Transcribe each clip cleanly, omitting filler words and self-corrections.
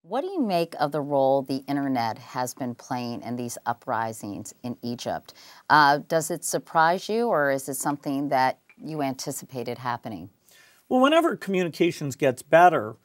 What do you make of the role the internet has been playing in these uprisings in Egypt? Does it surprise you, or is it something that you anticipated happening? Well, whenever communications gets better,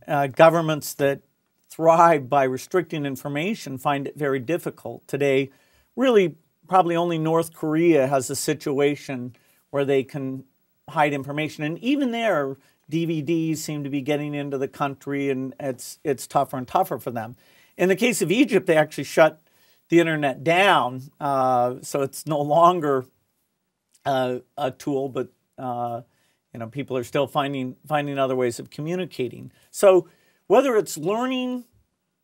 governments that thrive by restricting information find it very difficult. Today, really, probably only North Korea has a situation where they can hide information. And even there, DVDs seem to be getting into the country, and it's tougher and tougher for them. In the case of Egypt, they actually shut the internet down, so it's no longer a tool, but people are still finding other ways of communicating. So whether it's learning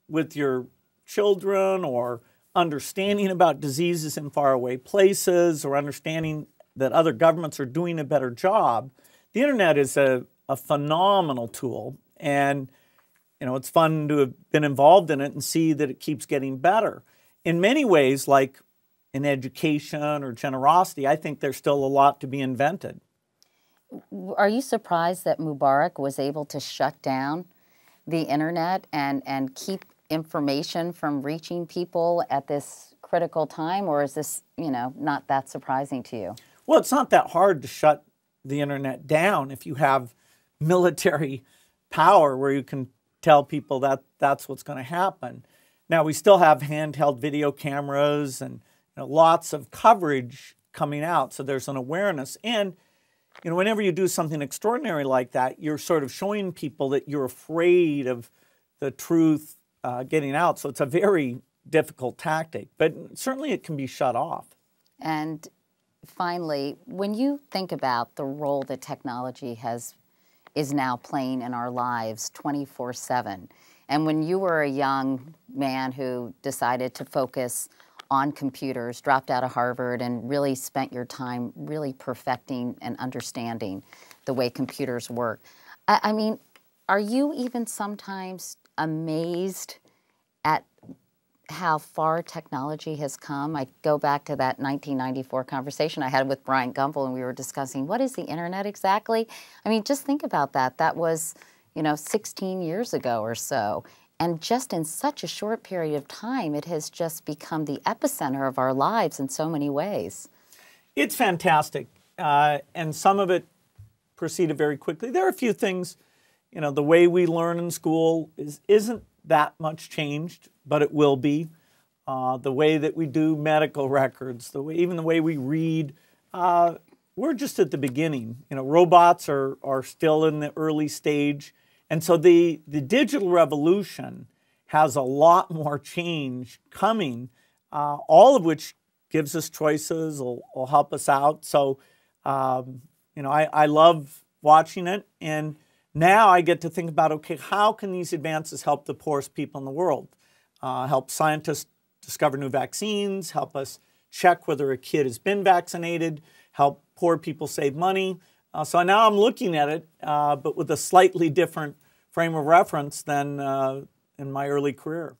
with your children, or understanding about diseases in faraway places, or understanding that other governments are doing a better job, the internet is a phenomenal tool. And it's fun to have been involved in it and see that it keeps getting better. In many ways, like in education or generosity, I think there's still a lot to be invented. Are you surprised that Mubarak was able to shut down the internet and keep information from reaching people at this critical time, or is this, not that surprising to you? Well, it's not that hard to shut the internet down if you have military power where you can tell people that that's what's going to happen. Now, we still have handheld video cameras and lots of coverage coming out, so there's an awareness. And whenever you do something extraordinary like that, you're sort of showing people that you're afraid of the truth getting out. So it's a very difficult tactic, but certainly it can be shut off. And finally, when you think about the role that technology is now playing in our lives 24/7, and when you were a young man who decided to focus on computers, dropped out of Harvard, and really spent your time really perfecting and understanding the way computers work, I mean, are you even sometimes amazed at how far technology has come? I go back to that 1994 conversation I had with Brian Gumbel, and we were discussing, what is the internet exactly? I mean, just think about that. That was, 16 years ago or so. And just in such a short period of time, it has just become the epicenter of our lives in so many ways. It's fantastic. And some of it proceeded very quickly. There are a few things, the way we learn in school isn't that much changed, but it will be. The way that we do medical records, even the way we read, we're just at the beginning. Robots are still in the early stage. And so the digital revolution has a lot more change coming, all of which gives us choices, will help us out. So, I love watching it. And now I get to think about, okay, how can these advances help the poorest people in the world? Help scientists discover new vaccines, help us check whether a kid has been vaccinated, help poor people save money. So now I'm looking at it, but with a slightly different frame of reference than in my early career.